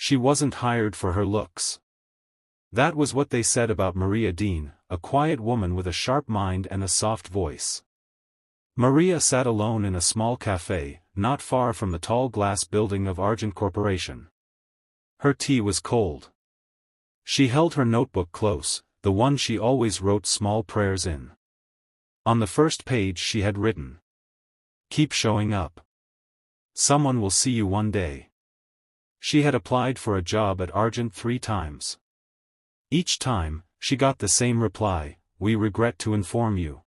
She wasn't hired for her looks. That was what they said about Maria Dean, a quiet woman with a sharp mind and a soft voice. Maria sat alone in a small cafe, not far from the tall glass building of Argent Corporation. Her tea was cold. She held her notebook close, the one she always wrote small prayers in. On the first page she had written, "Keep showing up. Someone will see you one day." She had applied for a job at Argent 3 times. Each time, she got the same reply, "We regret to inform you."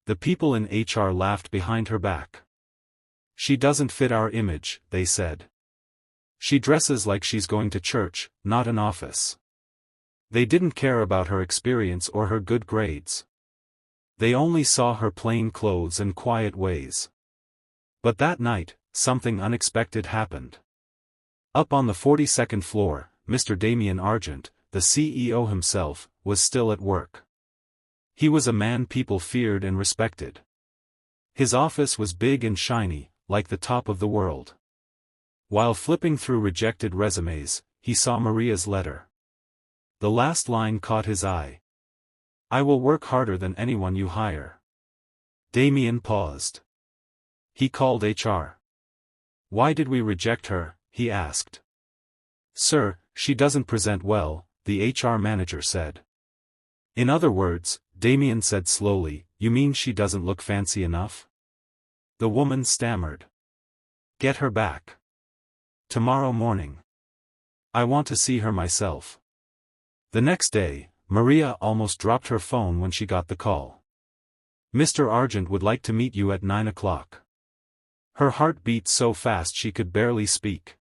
The people in HR laughed behind her back. "She doesn't fit our image," they said. "She dresses like she's going to church, not an office." They didn't care about her experience or her good grades. They only saw her plain clothes and quiet ways. But that night, something unexpected happened. Up on the 42nd floor, Mr. Damien Argent, the CEO himself, was still at work. He was a man people feared and respected. His office was big and shiny, like the top of the world. While flipping through rejected resumes, he saw Maria's letter. The last line caught his eye. "I will work harder than anyone you hire." Damien paused. He called HR. "Why did we reject her?" he asked. "Sir, she doesn't present well," the HR manager said. "In other words," Damien said slowly, "you mean she doesn't look fancy enough?" The woman stammered. "Get her back. Tomorrow morning. I want to see her myself." The next day, Maria almost dropped her phone when she got the call. "Mr. Argent would like to meet you at 9 o'clock. Her heart beat so fast she could barely speak.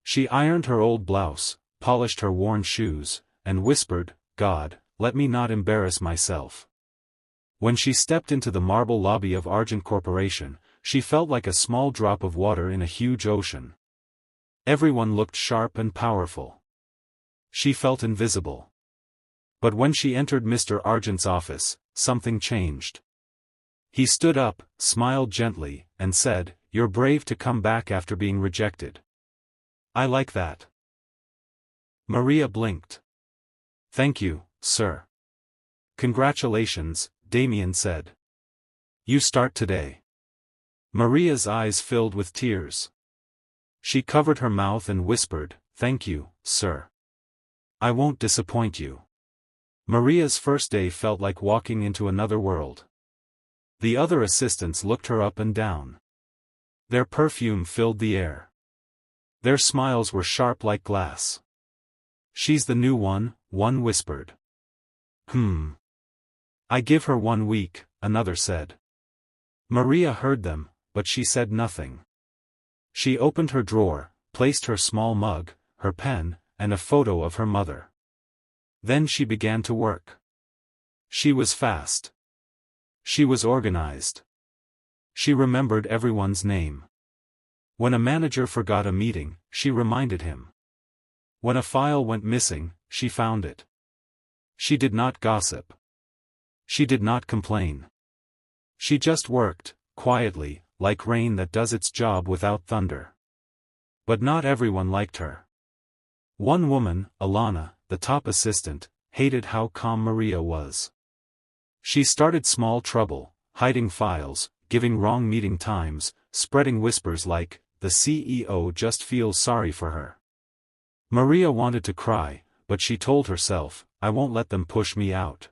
She ironed her old blouse, polished her worn shoes, and whispered, "God, let me not embarrass myself." When she stepped into the marble lobby of Argent Corporation, she felt like a small drop of water in a huge ocean. Everyone looked sharp and powerful. She felt invisible. But when she entered Mr. Argent's office, something changed. He stood up, smiled gently, and said, "You're brave to come back after being rejected. I like that." Maria blinked. "Thank you, sir." "Congratulations," Damien said. "You start today." Maria's eyes filled with tears. She covered her mouth and whispered, "Thank you, sir. I won't disappoint you." Maria's first day felt like walking into another world. The other assistants looked her up and down. Their perfume filled the air. Their smiles were sharp like glass. "She's the new one," one whispered. "I give her 1 week," another said. Maria heard them, but she said nothing. She opened her drawer, placed her small mug, her pen, and a photo of her mother. Then she began to work. She was fast. She was organized. She remembered everyone's name. When a manager forgot a meeting, she reminded him. When a file went missing, she found it. She did not gossip. She did not complain. She just worked, quietly, like rain that does its job without thunder. But not everyone liked her. One woman, Alana, the top assistant, hated how calm Maria was. She started small trouble, hiding files, giving wrong meeting times, spreading whispers like, "The CEO just feels sorry for her." Maria wanted to cry, but she told herself, "I won't let them push me out."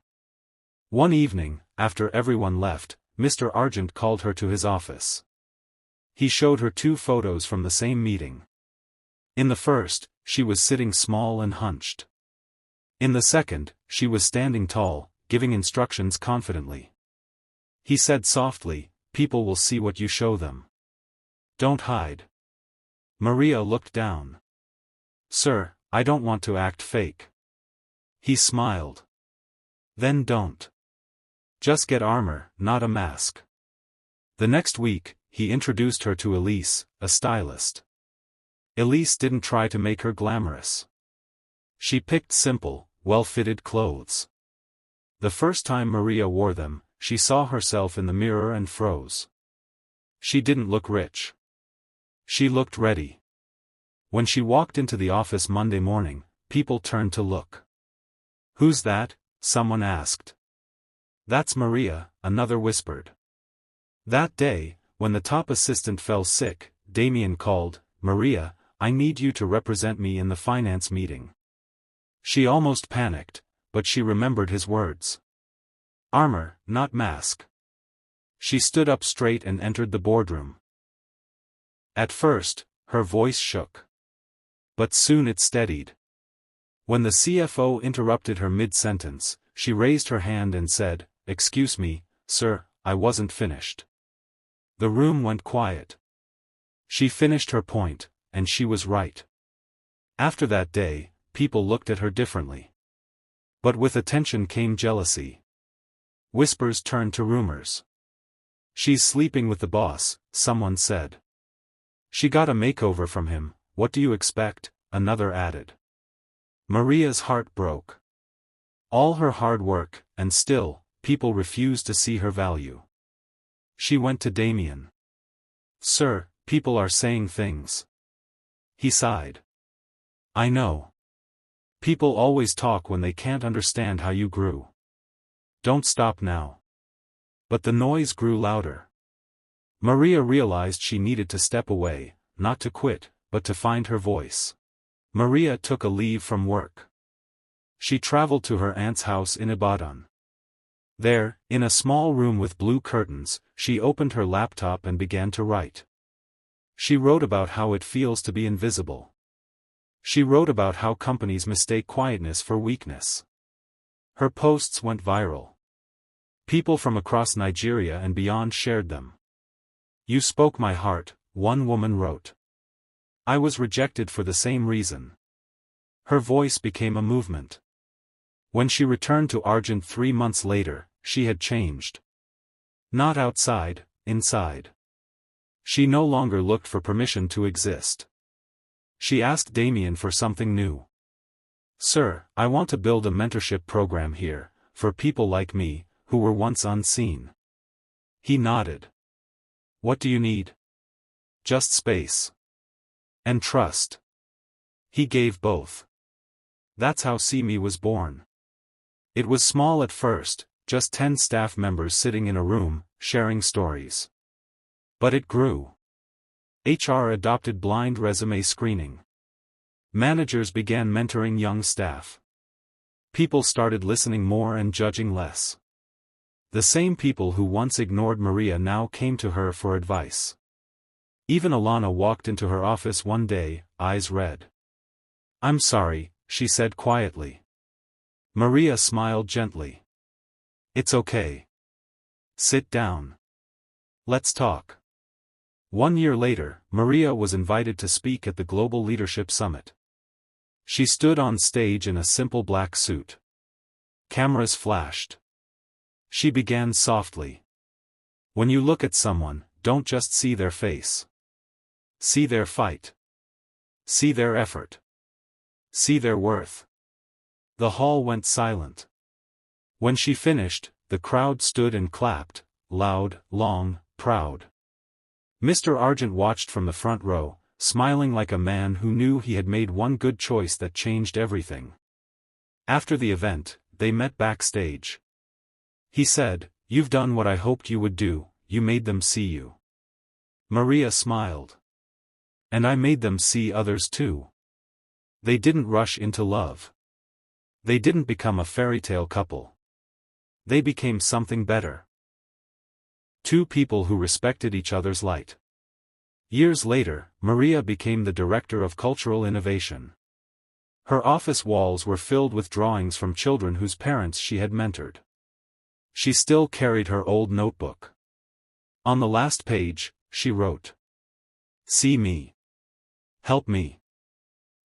One evening, after everyone left, Mr. Argent called her to his office. He showed her 2 photos from the same meeting. In the first, she was sitting small and hunched. In the second, she was standing tall, giving instructions confidently. He said softly, "People will see what you show them. Don't hide." Maria looked down. "Sir, I don't want to act fake." He smiled. "Then don't. Just get armor, not a mask." The next week, he introduced her to Elise, a stylist. Elise didn't try to make her glamorous. She picked simple, well-fitted clothes. The first time Maria wore them, she saw herself in the mirror and froze. She didn't look rich. She looked ready. When she walked into the office Monday morning, people turned to look. "Who's that?" someone asked. "That's Maria," another whispered. That day, when the top assistant fell sick, Damien called, "Maria, I need you to represent me in the finance meeting." She almost panicked, but she remembered his words. "Armor, not mask." She stood up straight and entered the boardroom. At first, her voice shook. But soon it steadied. When the CFO interrupted her mid-sentence, she raised her hand and said, "Excuse me, sir, I wasn't finished." The room went quiet. She finished her point, and she was right. After that day, people looked at her differently. But with attention came jealousy. Whispers turned to rumors. "She's sleeping with the boss," someone said. "She got a makeover from him, what do you expect?" another added. Maria's heart broke. All her hard work, and still, people refused to see her value. She went to Damien. "Sir, people are saying things." He sighed. "I know. People always talk when they can't understand how you grew. Don't stop now." But the noise grew louder. Maria realized she needed to step away, not to quit, but to find her voice. Maria took a leave from work. She traveled to her aunt's house in Ibadan. There, in a small room with blue curtains, she opened her laptop and began to write. She wrote about how it feels to be invisible. She wrote about how companies mistake quietness for weakness. Her posts went viral. People from across Nigeria and beyond shared them. "You spoke my heart," one woman wrote. "I was rejected for the same reason." Her voice became a movement. When she returned to Argent 3 months later, she had changed. Not outside, inside. She no longer looked for permission to exist. She asked Damien for something new. "Sir, I want to build a mentorship program here, for people like me, who were once unseen." He nodded. "What do you need?" "Just space. And trust." He gave both. That's how See Me was born. It was small at first, just 10 staff members sitting in a room, sharing stories. But it grew. HR adopted blind resume screening. Managers began mentoring young staff. People started listening more and judging less. The same people who once ignored Maria now came to her for advice. Even Alana walked into her office one day, eyes red. "I'm sorry," she said quietly. Maria smiled gently. "It's okay. Sit down. Let's talk." 1 year later, Maria was invited to speak at the Global Leadership Summit. She stood on stage in a simple black suit. Cameras flashed. She began softly. "When you look at someone, don't just see their face. See their fight. See their effort. See their worth." The hall went silent. When she finished, the crowd stood and clapped, loud, long, proud. Mr. Argent watched from the front row, smiling like a man who knew he had made one good choice that changed everything. After the event, they met backstage. He said, "You've done what I hoped you would do, you made them see you." Maria smiled. "And I made them see others too." They didn't rush into love. They didn't become a fairy tale couple. They became something better. Two people who respected each other's light. Years later, Maria became the director of cultural innovation. Her office walls were filled with drawings from children whose parents she had mentored. She still carried her old notebook. On the last page, she wrote, "See me. Help me.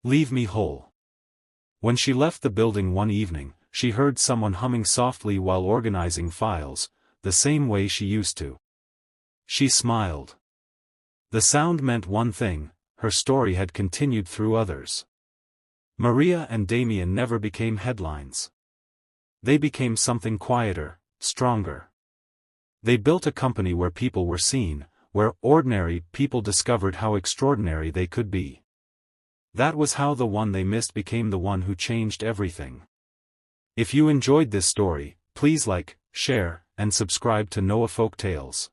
Leave me whole." When she left the building one evening, she heard someone humming softly while organizing files, the same way she used to. She smiled. The sound meant one thing: her story had continued through others. Maria and Damien never became headlines. They became something quieter, stronger. They built a company where people were seen, where ordinary people discovered how extraordinary they could be. That was how the one they missed became the one who changed everything. If you enjoyed this story, please like, share, and subscribe to Noah Folk Tales.